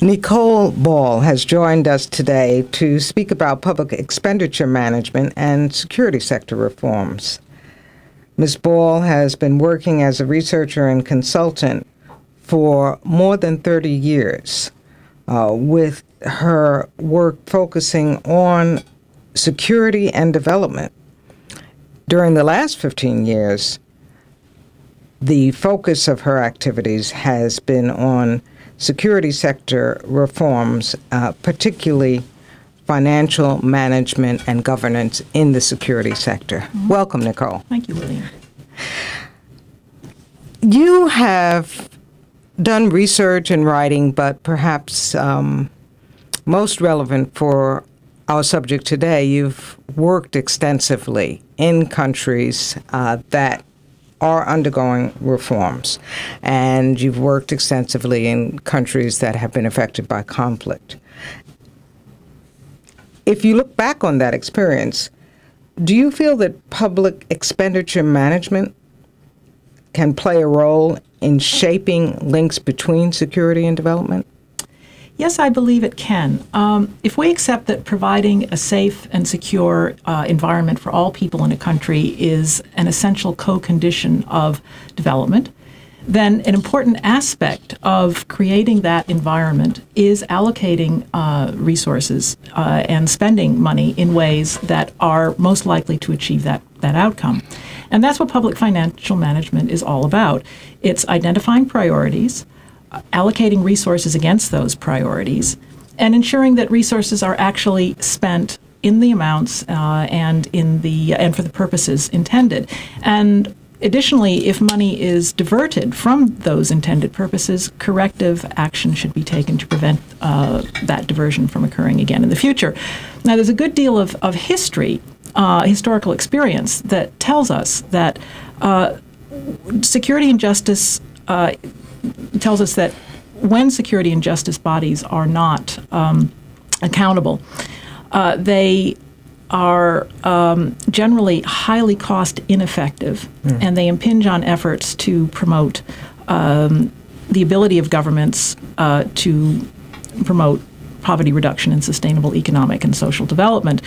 Nicole Ball has joined us today to speak about public expenditure management and security sector reforms. Ms. Ball has been working as a researcher and consultant for more than 30 years, with her work focusing on security and development. During the last 15 years, the focus of her activities has been on security sector reforms, particularly financial management and governance in the security sector. Mm-hmm. Welcome, Nicole. Thank you, William. You have done research and writing, but perhaps most relevant for our subject today, you've worked extensively in countries that are undergoing reforms, and you've worked extensively in countries that have been affected by conflict. If you look back on that experience, do you feel that public expenditure management can play a role in shaping links between security and development? Yes, I believe it can. If we accept that providing a safe and secure environment for all people in a country is an essential co-condition of development, then an important aspect of creating that environment is allocating resources and spending money in ways that are most likely to achieve that outcome. And that's what public financial management is all about. It's identifying priorities, allocating resources against those priorities, and ensuring that resources are actually spent in the amounts and for the purposes intended. And additionally, if money is diverted from those intended purposes, corrective action should be taken to prevent that diversion from occurring again in the future. Now, there's a good deal of history, historical experience that tells us that security and justice tells us that when security and justice bodies are not accountable, they are generally highly cost ineffective, and they impinge on efforts to promote the ability of governments to promote poverty reduction and sustainable economic and social development.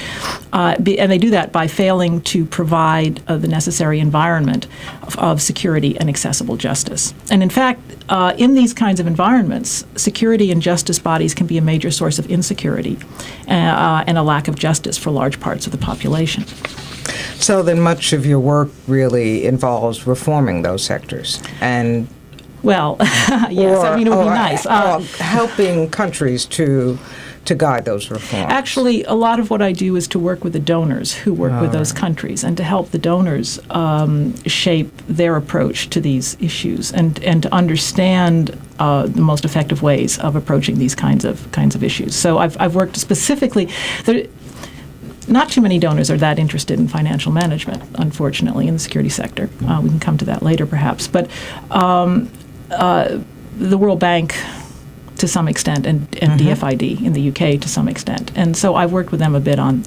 And they do that by failing to provide the necessary environment of security and accessible justice. And in fact, in these kinds of environments, security and justice bodies can be a major source of insecurity and a lack of justice for large parts of the population. So then much of your work really involves reforming those sectors and well, yes, I mean, it would be nice. Helping countries to guide those reforms. Actually, a lot of what I do is to work with the donors who work with those countries and to help the donors shape their approach to these issues and to understand the most effective ways of approaching these kinds of issues. So I've worked specifically. Not too many donors are that interested in financial management, unfortunately, in the security sector. We can come to that later, perhaps. But the World Bank, to some extent, and DFID in the UK to some extent. And so I've worked with them a bit on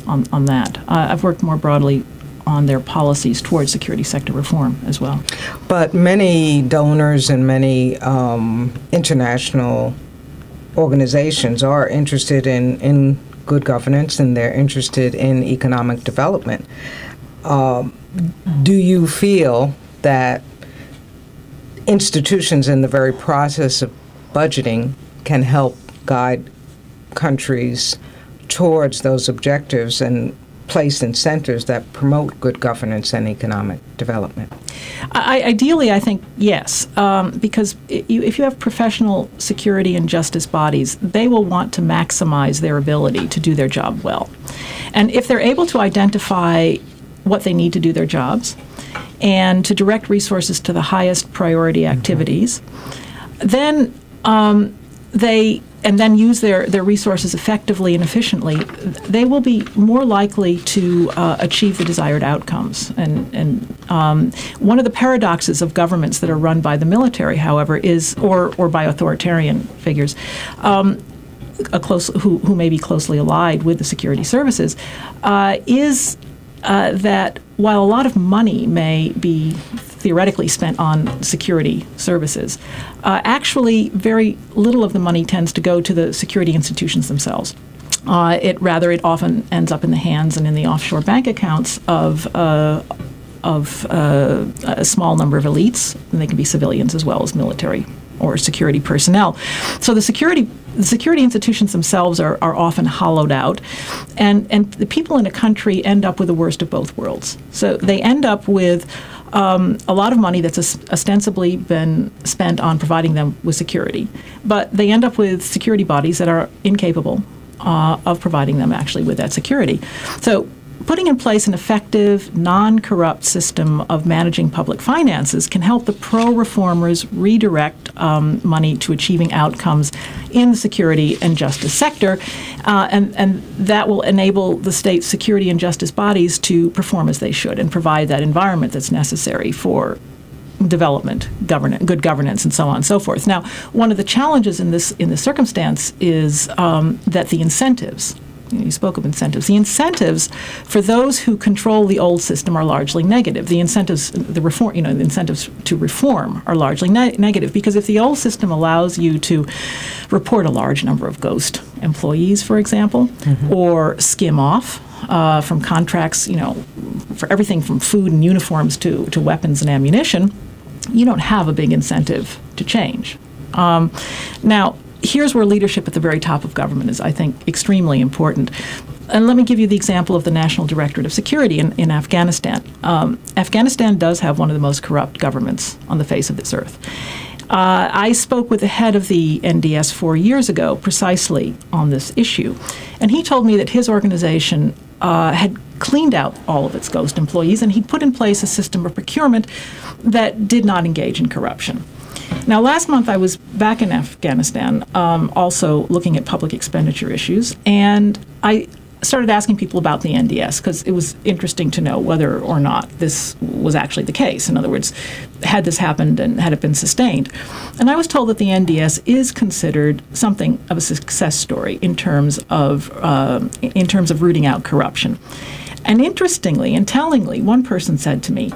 that. I've worked more broadly on their policies towards security sector reform as well. But many donors and many international organizations are interested in good governance, and they're interested in economic development. Do you feel that institutions in the very process of budgeting can help guide countries towards those objectives and place incentives that promote good governance and economic development? Ideally, I think yes, because if you have professional security and justice bodies, they will want to maximize their ability to do their job well. And if they're able to identify what they need to do their jobs and to direct resources to the highest priority activities, then then use their resources effectively and efficiently, they will be more likely to achieve the desired outcomes. And one of the paradoxes of governments that are run by the military, however, is or by authoritarian figures, who may be closely allied with the security services, is that while a lot of money may be theoretically spent on security services. Actually, very little of the money tends to go to the security institutions themselves. It often ends up in the hands and in the offshore bank accounts of a small number of elites, and they can be civilians as well as military or security personnel. So the security institutions themselves are often hollowed out, and the people in a country end up with the worst of both worlds. So they end up with a lot of money that's ostensibly been spent on providing them with security, but they end up with security bodies that are incapable of providing them actually with that security. So putting in place an effective, non-corrupt system of managing public finances can help the pro-reformers redirect money to achieving outcomes in the security and justice sector, and that will enable the state's security and justice bodies to perform as they should and provide that environment that's necessary for development, good governance, and so on and so forth. Now, one of the challenges in this circumstance is that the incentives. You spoke of incentives. The incentives for those who control the old system are largely negative. The incentives, the incentives to reform are largely negative, because if the old system allows you to report a large number of ghost employees, for example, or skim off from contracts, for everything from food and uniforms to weapons and ammunition, you don't have a big incentive to change. Now, here's where leadership at the very top of government is, I think, extremely important. And let me give you the example of the National Directorate of Security in Afghanistan. Afghanistan does have one of the most corrupt governments on the face of this earth. I spoke with the head of the NDS 4 years ago precisely on this issue, and he told me that his organization had cleaned out all of its ghost employees, and he'd put in place a system of procurement that did not engage in corruption. Now, last month I was back in Afghanistan, also looking at public expenditure issues, and I started asking people about the NDS because it was interesting to know whether or not this was actually the case. In other words, had this happened and had it been sustained? And I was told that the NDS is considered something of a success story in terms of rooting out corruption. And interestingly and tellingly, one person said to me,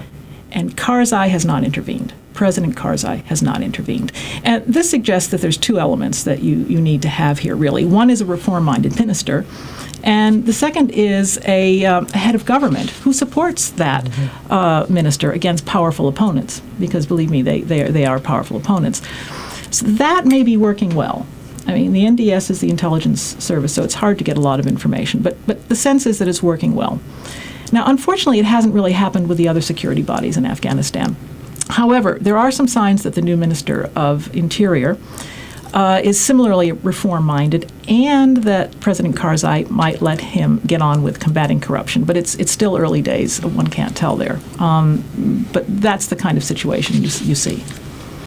and Karzai has not intervened. President Karzai has not intervened. And this suggests that there's two elements that you need to have here, really. One is a reform-minded minister, and the second is a head of government who supports that minister against powerful opponents, because believe me, they are powerful opponents. So that may be working well. I mean, the NDS is the intelligence service, so it's hard to get a lot of information, but the sense is that it's working well. Now, unfortunately, it hasn't really happened with the other security bodies in Afghanistan. However, there are some signs that the new Minister of Interior is similarly reform-minded, and that President Karzai might let him get on with combating corruption. But it's still early days. One can't tell there. But that's the kind of situation you see.